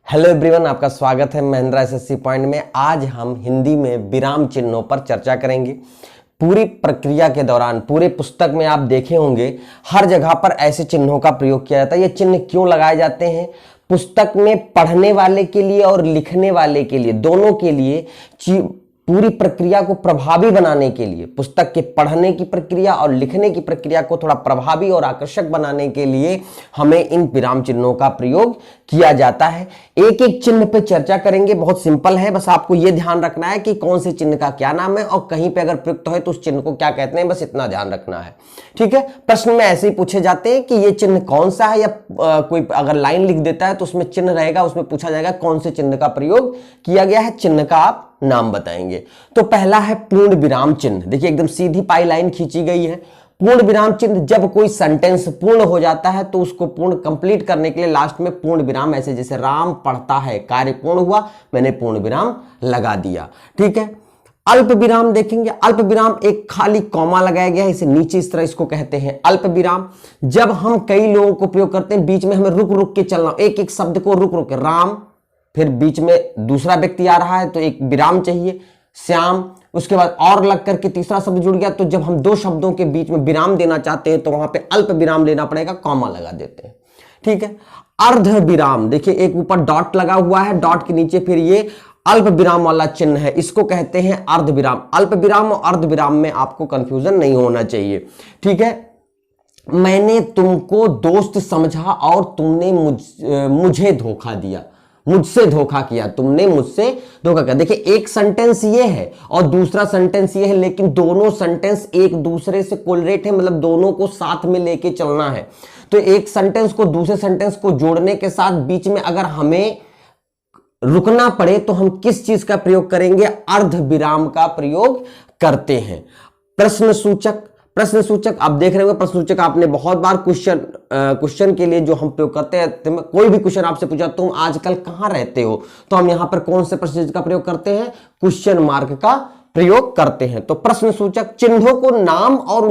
Hello everyone, आपका स्वागत है महिंद्रा एसएससी पॉइंट में। आज हम हिंदी में विराम चिन्हों पर चर्चा करेंगे। पूरी प्रक्रिया के दौरान पूरे पुस्तक में आप देखे होंगे हर जगह पर ऐसे चिन्हों का प्रयोग किया जाता है। ये चिन्ह क्यों लगाए जाते हैं? पुस्तक में पढ़ने वाले के लिए और लिखने वाले के लिए, दोनों के लिए पूरी प्रक्रिया को प्रभावी बनाने के लिए, पुस्तक के पढ़ने की प्रक्रिया और लिखने की प्रक्रिया को थोड़ा प्रभावी और आकर्षक बनाने के लिए हमें इन विराम चिन्हों का प्रयोग किया जाता है। एक एक चिन्ह पे चर्चा करेंगे। बहुत सिंपल है, बस आपको यह ध्यान रखना है कि कौन से चिन्ह का क्या नाम है और कहीं पे अगर प्रयुक्त है तो उस चिन्ह को क्या कहते हैं, बस इतना ध्यान रखना है। ठीक है। प्रश्न में ऐसे ही पूछे जाते हैं कि यह चिन्ह कौन सा है, या कोई अगर लाइन लिख देता है तो उसमें चिन्ह रहेगा, उसमें पूछा जाएगा कौन से चिन्ह का प्रयोग किया गया है, चिन्ह का आप नाम बताएंगे। तो पहला है पूर्ण विराम चिन्ह। देखिए एकदम सीधी पाई लाइन खींची गई है। पूर्ण विराम चिन्ह, जब कोई सेंटेंस पूर्ण हो जाता है तो उसको पूर्ण कंप्लीट करने के लिए लास्ट में पूर्ण विराम, ऐसे जैसे राम पढ़ता है, कार्य पूर्ण हुआ, मैंने पूर्ण विराम लगा दिया। ठीक है। अल्प विराम देखेंगे। अल्प विराम एक खाली कॉमा लगाया गया है, इसे नीचे इस तरह इसको कहते हैं अल्प विराम। जब हम कई लोगों को प्रयोग करते हैं, बीच में हमें रुक रुक के चलना, एक एक शब्द को रुक रुक के, राम, फिर बीच में दूसरा व्यक्ति आ रहा है तो एक विराम चाहिए, श्याम, उसके बाद और लग करके तीसरा शब्द जुड़ गया, तो जब हम दो शब्दों के बीच में विराम देना चाहते हैं तो वहां पे अल्प विराम लेना पड़ेगा, कॉमा लगा देते हैं। ठीक है। अर्ध विराम, देखिए एक ऊपर डॉट लगा हुआ है, डॉट के नीचे फिर ये अल्प विराम वाला चिन्ह है, इसको कहते हैं अर्ध विराम। अल्प विराम और अर्ध विराम में आपको कंफ्यूजन नहीं होना चाहिए। ठीक है। मैंने तुमको दोस्त समझा और तुमने मुझे धोखा दिया, मुझसे धोखा किया, तुमने मुझसे धोखा किया। देखिए एक सेंटेंस ये है और दूसरा सेंटेंस ये है, लेकिन दोनों सेंटेंस एक दूसरे से कोलरेट है, मतलब दोनों को साथ में लेके चलना है। तो एक सेंटेंस को दूसरे सेंटेंस को जोड़ने के साथ बीच में अगर हमें रुकना पड़े तो हम किस चीज का प्रयोग करेंगे? अर्ध विराम का प्रयोग करते हैं। प्रश्न सूचक, प्रश्न सूचक आप देख रहे होंगे, प्रश्न सूचक आपने बहुत बार क्वेश्चन के लिए जो हम प्रयोग करते हैं, कोई भी क्वेश्चन आपसे पूछा तुम आजकल कहां रहते हो, तो हम यहां पर कौन से प्रश्न सूचक का प्रयोग करते हैं? क्वेश्चन मार्क का प्रयोग करते हैं। तो प्रश्न सूचक चिन्हों को, नाम और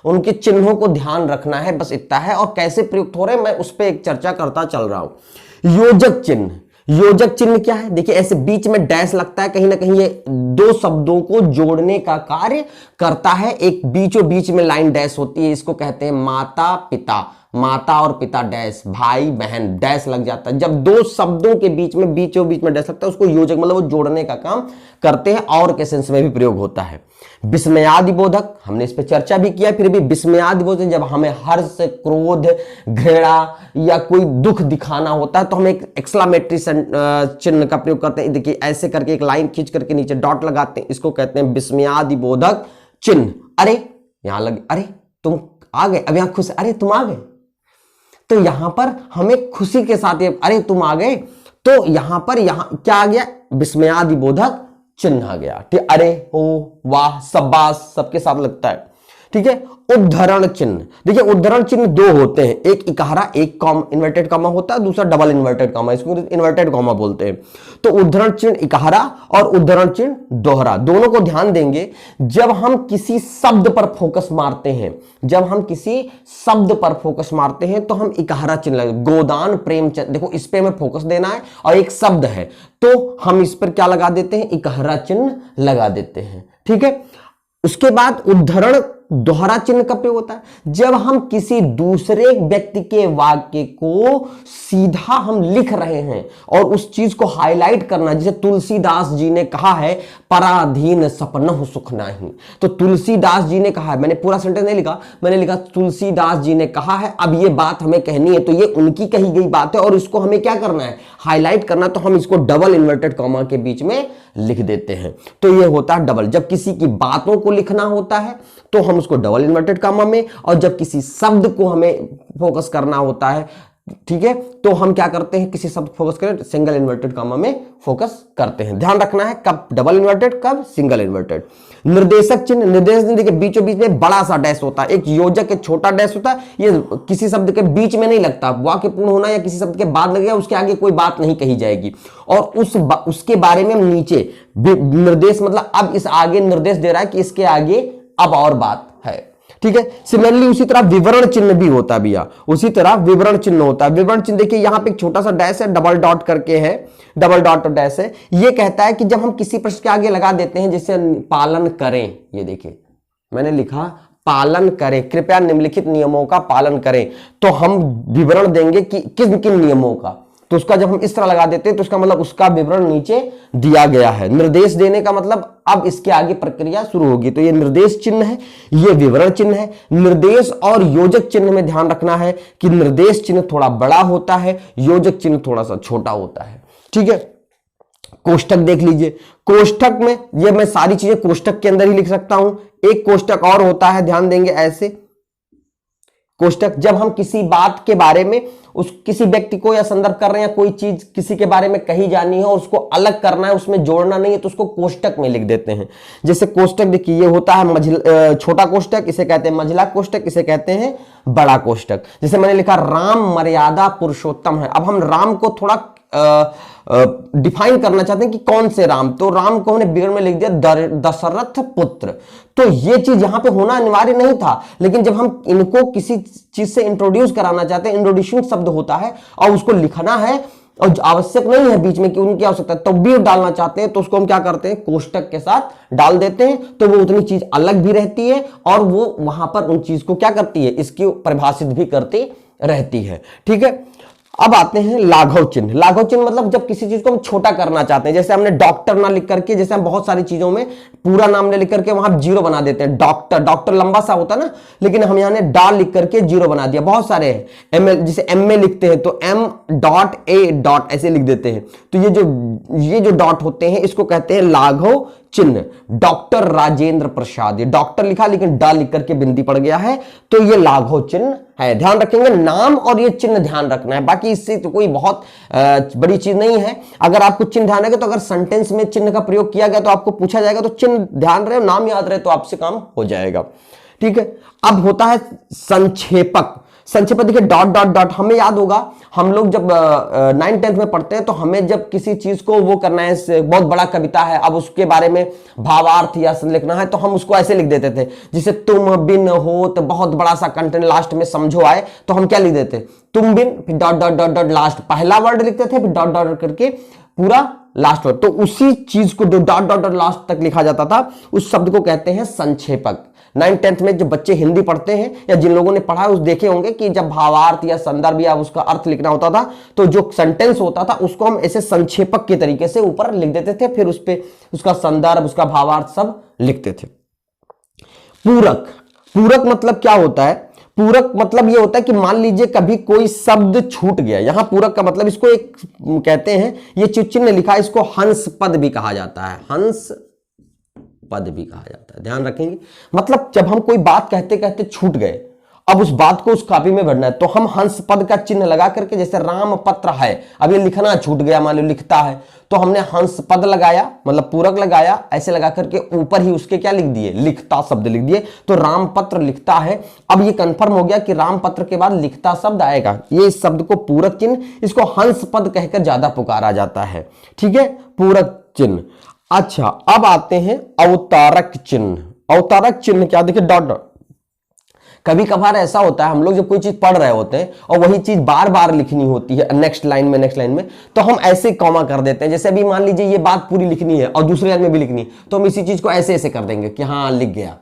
उनके चिन्हों को ध्यान रखना है, बस इतना है। और कैसे प्रयुक्त हो रहे हैं मैं उस पर एक चर्चा करता चल रहा हूं। योजक चिन्ह, योजक चिन्ह क्या है? देखिए ऐसे बीच में डैश लगता है, कहीं ना कहीं ये दो शब्दों को जोड़ने का कार्य करता है। एक बीचों बीच में लाइन डैश होती है, इसको कहते हैं माता पिता, माता और पिता डैश, भाई बहन डैश लग जाता है। जब दो शब्दों के बीच में बीचों बीच में डैश लगता है उसको योजक, मतलब वो जोड़ने का काम करते हैं। और के सेंस में भी प्रयोग होता है। विस्मयादिबोधक, हमने इस पर चर्चा भी किया, फिर भी विस्मयादिबोधक जब हमें हर्ष, क्रोध, घृणा या कोई दुख दिखाना होता है तो हम एक एक्सक्लेमेटरी चिन्ह का प्रयोग करते हैं। देखिए ऐसे करके एक लाइन खींच करके नीचे डॉट लगाते हैं, इसको कहते हैं विस्मयादिबोधक चिन्ह। अरे यहां लगे, अरे तुम आ गए, अब यहां खुश, अरे तुम आ गए, तो यहां पर हमें खुशी के साथ ये अरे तुम आ गए, तो यहां पर यहां क्या आ गया? विस्मयादिबोधक चिन्ह आ गया। ठीक, अरे हो, वाह, शाबाश, सबके साथ लगता है। ठीक है। उद्धरण चिन्ह, देखिए उद्धरण चिन्ह दो होते हैं, एक इकहारा, एक इन्वर्टेड कॉमा होता है, दूसरा डबल इन्वर्टेड कॉमा, इसको इन्वर्टेड कॉमा बोलते हैं। तो उद्धरण चिन्ह इकहारा और उद्धरण चिन्ह दोहरा, दोनों को ध्यान देंगे। जब हम किसी शब्द पर फोकस मारते हैं, जब हम किसी शब्द पर फोकस मारते हैं तो हम इकहारा चिन्ह लगाते। गोदान प्रेमचंद, देखो इस पे हमें फोकस देना है और एक शब्द है तो हम इस पर क्या लगा देते हैं? इकहारा चिन्ह लगा देते हैं। ठीक है। उसके बाद उद्धरण दोहरा चिन्ह का प्रयोग होता है जब हम किसी दूसरे व्यक्ति के वाक्य को सीधा हम लिख रहे हैं और उस चीज को हाईलाइट करना, जैसे तुलसीदास जी ने कहा है पराधीन सपनहु सुख नाही। तो तुलसीदास जी ने कहा है, मैंने पूरा सेंटेंस नहीं लिखा, मैंने लिखा तुलसीदास जी ने कहा है, अब ये बात हमें कहनी है तो ये उनकी कही गई बात है और इसको हमें क्या करना है? हाईलाइट करना, तो हम इसको डबल इन्वर्टेड कॉमा के बीच में लिख देते हैं। तो ये होता है डबल। जब किसी की बातों को लिखना होता है तो हम उसको डबल इन्वर्टेड कॉमा में, और जब किसी शब्द को हमें फोकस करना होता है, ठीक है, तो हम क्या करते हैं? किसी शब्द फोकस करें सिंगल इन्वर्टेड कॉमा में फोकस करते हैं। ध्यान रखना है कब डबल इन्वर्टेड, कब सिंगल इन्वर्टेड। निर्देशक चिन्ह, निर्देश देखिए बीचों बीच में बड़ा सा डैश होता है, एक योजक एक छोटा डैश होता है, ये किसी शब्द के बीच में नहीं लगता, वाक्य पूर्ण होना या किसी शब्द के बाद लगेगा, उसके आगे कोई बात नहीं कही जाएगी। और उसके बारे में हम नीचे निर्देश, मतलब अब इस आगे निर्देश दे रहा है कि इसके आगे अब और बात है। ठीक है। सिमिलरली उसी तरह विवरण चिन्ह भी होता है भैया, उसी तरह विवरण चिन्ह होता है। विवरण चिन्ह देखिए यहां पे एक छोटा सा डैश है, डबल डॉट करके है, डबल डॉट और डैश है। ये कहता है कि जब हम किसी प्रश्न के आगे लगा देते हैं, जैसे पालन करें, ये देखिए मैंने लिखा पालन करें, कृपया निम्नलिखित नियमों का पालन करें, तो हम विवरण देंगे कि किन किन नियमों का। तो उसका जब हम इस तरह लगा देते हैं तो उसका मतलब उसका विवरण नीचे दिया गया है। निर्देश देने का मतलब अब इसके आगे प्रक्रिया शुरू होगी। तो ये निर्देश चिन्ह है, ये विवरण चिन्ह है। निर्देश और योजक चिन्ह में ध्यान रखना है कि निर्देश चिन्ह थोड़ा बड़ा होता है, योजक चिन्ह थोड़ा सा छोटा होता है। ठीक है। कोष्ठक देख लीजिए, कोष्ठक में ये मैं सारी चीजें कोष्ठक के अंदर ही लिख सकता हूं। एक कोष्ठक और होता है, ध्यान देंगे ऐसे कोष्ठक, जब हम किसी बात के बारे में उस किसी व्यक्ति को या संदर्भ कर रहे हैं, कोई चीज किसी के बारे में कही जानी है और उसको अलग करना है, उसमें जोड़ना नहीं है, तो उसको कोष्ठक में लिख देते हैं। जैसे कोष्ठक देखिए, ये होता है छोटा कोष्ठक, इसे कहते हैं मंझला कोष्ठक, इसे कहते हैं बड़ा कोष्ठक। जैसे मैंने लिखा राम मर्यादा पुरुषोत्तम है। अब हम राम को थोड़ा डिफाइन करना चाहते हैं कि कौन से राम, तो राम को हमने विवरण में लिख दिया दशरथ पुत्र। तो ये चीज यहां पे होना अनिवार्य नहीं था, लेकिन जब हम इनको किसी चीज से इंट्रोड्यूस कराना चाहते हैं, इंट्रोड्यूसिंग शब्द होता है और उसको लिखना है और आवश्यक नहीं है बीच में कि उनकी आवश्यकता तो भी डालना चाहते हैं, तो उसको हम क्या करते हैं कोष्ठक के साथ डाल देते हैं, तो वो उतनी चीज अलग भी रहती है और वो वहां पर उन चीज को क्या करती है, इसकी परिभाषित भी करती रहती है। ठीक है। अब आते हैं लाघव चिन्ह। लाघव चिन्ह मतलब जब किसी चीज को हम छोटा करना चाहते हैं, जैसे हमने डॉक्टर ना लिख करके, जैसे हम बहुत सारी चीजों में पूरा नाम ने लिख करके वहां जीरो बना देते हैं। डॉक्टर, डॉक्टर लंबा सा होता ना, लेकिन हम यहां ने डॉ लिख करके जीरो बना दिया। बहुत सारे हैं, एम एल जैसे एम में लिखते हैं तो एम डॉट ए डॉट ऐसे लिख देते हैं। तो ये जो डॉट होते हैं इसको कहते हैं लाघव चिन्ह। डॉक्टर राजेंद्र प्रसाद, ये डॉक्टर लिखा लेकिन डा लिख करके बिंदी पड़ गया है, तो ये लाघव चिन्ह है। ध्यान रखेंगे, नाम और ये चिन्ह ध्यान रखना है, बाकी इससे तो कोई बहुत बड़ी चीज नहीं है। अगर आपको चिन्ह ध्यान रहे तो अगर सेंटेंस में चिन्ह का प्रयोग किया गया तो आपको पूछा जाएगा, तो चिन्ह ध्यान रहे, नाम याद रहे तो आपसे काम हो जाएगा। ठीक है। अब होता है संक्षेपक। संक्षेपक देखिए डॉट डॉट डॉट, हमें याद होगा हम लोग जब 9th-10th में पढ़ते हैं तो हमें जब किसी चीज को वो करना है, बहुत बड़ा कविता है, अब उसके बारे में भावार्थ या लिखना है, तो हम उसको ऐसे लिख देते थे, जैसे तुम बिन हो, तो बहुत बड़ा सा कंटेंट लास्ट में समझो आए, तो हम क्या लिख देते, तुम बिन, फिर dot dot dot dot, last पहला वर्ड लिखते थे, फिर डॉट डॉट करके पूरा लास्ट वर्ड। तो उसी चीज को जो डॉट डॉट डॉट लास्ट तक लिखा जाता था, उस शब्द को कहते हैं संक्षेपक। 9th-10th में जो बच्चे हिंदी पढ़ते हैं या जिन लोगों ने पढ़ा है उस देखे होंगे कि जब भावार्थ या संदर्भ या उसका अर्थ लिखना होता था, तो जो सेंटेंस होता था उसको हम ऐसे संक्षेपक के तरीके से ऊपर लिख देते थे, फिर उस पे उसका संदर्भ, उसका भावार्थ सब लिखते थे। पूरक। पूरक मतलब क्या होता है? पूरक मतलब ये होता है कि मान लीजिए कभी कोई शब्द छूट गया, यहां पूरक का मतलब इसको एक कहते हैं, ये चिन्ह लिखा है, इसको हंस पद भी कहा जाता है, हंस पद भी कहा जाता है। ध्यान रखेंगे, मतलब जब हम कोई बात कहते कहते छूट गए, अब उस बात को उस कॉपी में भरना है, तो हम हंस पद का चिन्ह लगा करके, जैसे राम पत्र है, अब ये लिखना छूट गया, मान लो लिखता है, तो हमने हंस पद लगाया, मतलब पूरक लगाया, ऐसे लगा करके ऊपर ही उसके क्या लिख दिए, लिखता शब्द लिख दिए, तो राम पत्र लिखता है। अब ये कंफर्म हो गया कि राम पत्र के बाद लिखता शब्द आएगा, ये इस शब्द को पूरक चिन्ह, इसको हंस पद कहकर ज्यादा पुकारा जाता है। ठीक है, पूरक चिन्ह। अच्छा, अब आते हैं अवतारक चिन्ह। अवतारक चिन्ह क्या, देखिए डॉट डॉट। कभी कभार ऐसा होता है हम लोग जब कोई चीज पढ़ रहे होते हैं और वही चीज बार बार लिखनी होती है नेक्स्ट लाइन में, नेक्स्ट लाइन में, तो हम ऐसे कॉमा कर देते हैं। जैसे अभी मान लीजिए ये बात पूरी लिखनी है और दूसरी लाइन में भी लिखनी है, तो हम इसी चीज को ऐसे ऐसे कर देंगे कि हाँ लिख गया,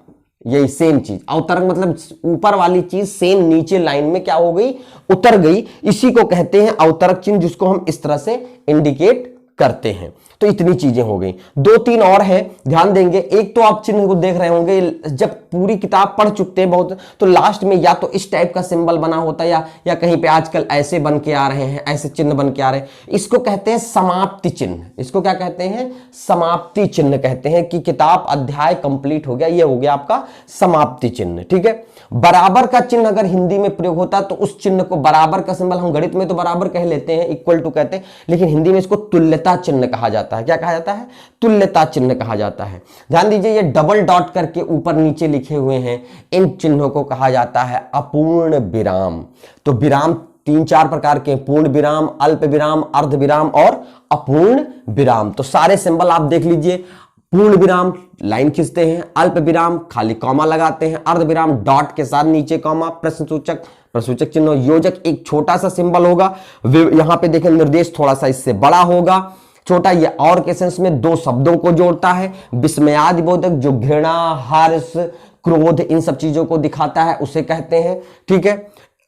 यही सेम चीज। अवतरक मतलब ऊपर वाली चीज सेम नीचे लाइन में क्या हो गई, उतर गई, इसी को कहते हैं अवतरक चिन्ह, जिसको हम इस तरह से इंडिकेट करते हैं। तो इतनी चीजें हो गई, 2-3 और है, ध्यान देंगे। एक तो आप चिन्ह को देख रहे होंगे, जब पूरी किताब पढ़ चुकते हैं बहुत, तो लास्ट में या तो इस टाइप का सिंबल बना होता है या कहीं पे आजकल ऐसे बन के आ रहे हैं, ऐसे चिन्ह बन के आ रहे हैं, इसको कहते हैं समाप्ति चिन्ह। इसको क्या कहते हैं, समाप्ति चिन्ह कहते हैं, कि किताब अध्याय कंप्लीट हो गया, ये हो गया आपका समाप्ति चिन्ह। ठीक है। बराबर का चिन्ह अगर हिंदी में प्रयोग होता है तो उस चिन्ह को, बराबर का सिंबल हम गणित में तो बराबर कह लेते हैं, इक्वल टू कहते हैं, लेकिन हिंदी में इसको तुल्यता चिन्ह कहा जाता है। क्या कहा जाता है, तुल्यता चिन्ह कहा जाता है। ध्यान दीजिए, ये डबल डॉट करके ऊपर नीचे लिखे हुए हैं, इन चिन्हों को कहा जाता है अपूर्ण विराम। तो विराम 3-4 प्रकार के, पूर्ण विराम, अल्प विराम, अर्ध विराम और अपूर्ण विराम। तो सारे सिंबल आप देख लीजिए, पूर्ण विराम लाइन खींचते हैं, अल्प विराम खाली कॉमा लगाते हैं, अर्ध विराम डॉट के साथ नीचे कॉमा, प्रश्नसूचक चिन्ह, योजक एक छोटा सा सिंबल होगा, यहां पे देखें निर्देश थोड़ा सा इससे बड़ा होगा, छोटा। ये और के सेंस में दो शब्दों को जोड़ता है, विस्मयादि बोधक जो घृणा, हर्ष, क्रोध इन सब चीजों को दिखाता है उसे कहते हैं, ठीक है।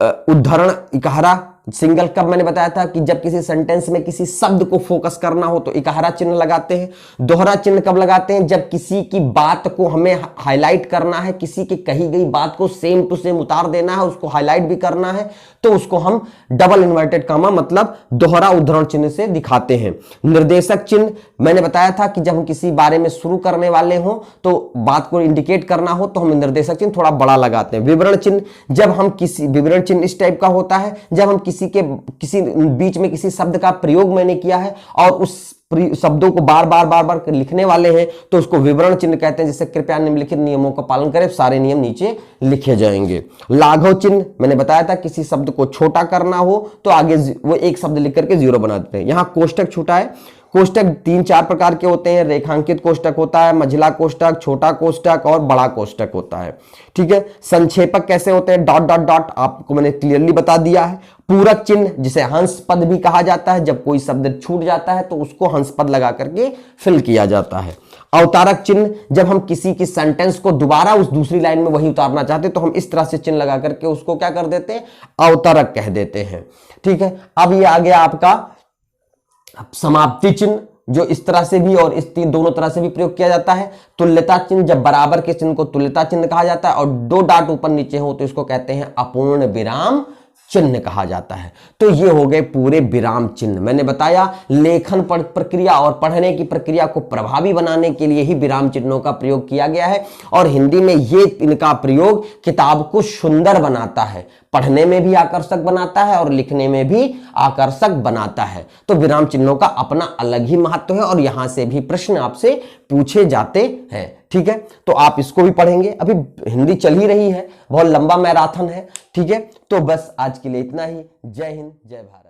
उद्धरण इकहरा सिंगल कब मैंने बताया था कि जब किसी सेंटेंस में किसी शब्द को फोकस करना हो तो इकहरा चिन्ह लगाते हैं। दोहरा चिन्ह कब लगाते हैं, जब किसी की बात को हमें हाईलाइट करना है, किसी की कही गई बात को सेम टू सेम उतार देना है, उसको हाईलाइट भी करना है, तो उसको हम डबल इन्वर्टेड कॉमा मतलब दोहरा उद्धरण चिन्ह से दिखाते हैं। निर्देशक चिन्ह मैंने बताया था कि जब हम किसी बारे में शुरू करने वाले हो तो बात को इंडिकेट करना हो तो हम निर्देशक चिन्ह थोड़ा बड़ा लगाते हैं। विवरण चिन्ह जब हम किसी विवरण चिन्ह इस टाइप का होता है जब हम किसी बीच में किसी शब्द का प्रयोग मैंने किया है और उस शब्दों को बार बार लिखने वाले हैं तो उसको विवरण चिन्ह कहते हैं। जैसे कृपया निम्नलिखित नियमों का पालन करें, सारे नियम नीचे लिखे जाएंगे। लाघव चिन्ह मैंने बताया था किसी शब्द को छोटा करना हो तो आगे वो एक शब्द लिख करके जीरो बना देते हैं। यहां कोष्टक छूटा है। कोष्टक 3-4 प्रकार के होते हैं, रेखांकित कोष्टक होता है, मंझला कोष्टक, छोटा कोष्टक और बड़ा कोष्टक होता है, ठीक है। संक्षेपक कैसे होते हैं, डॉट डॉट डॉट आपको मैंने क्लियरली बता दिया है। पूरक चिन्ह जिसे हंस पद भी कहा जाता है, जब कोई शब्द छूट जाता है तो उसको हंस पद लगा करके फिल किया जाता है। अवतारक चिन्ह जब हम किसी की सेंटेंस को दोबारा उस दूसरी लाइन में वही उतारना चाहते तो हम इस तरह से चिन्ह लगा करके उसको क्या कर देते हैं, अवतारक कह देते हैं, ठीक है। अब ये आ गया आपका समाप्ति चिन्ह जो इस तरह से भी और इस दोनों तरह से भी प्रयोग किया जाता है। तुल्यता चिन्ह जब बराबर के चिन्ह को तुल्यता चिन्ह कहा जाता है और 2 डॉट ऊपर नीचे हो तो इसको कहते हैं अपूर्ण विराम चिन्ह कहा जाता है। तो ये हो गए पूरे विराम चिन्ह। मैंने बताया लेखन प्रक्रिया और पढ़ने की प्रक्रिया को प्रभावी बनाने के लिए ही विराम चिन्हों का प्रयोग किया गया है और हिंदी में ये इनका प्रयोग किताब को सुंदर बनाता है, पढ़ने में भी आकर्षक बनाता है और लिखने में भी आकर्षक बनाता है। तो विराम चिन्हों का अपना अलग ही महत्व है और यहां से भी प्रश्न आपसे पूछे जाते हैं, ठीक है। तो आप इसको भी पढ़ेंगे, अभी हिंदी चल ही रही है, बहुत लंबा मैराथन है, ठीक है। तो बस आज के लिए इतना ही। जय हिंद, जय भारत।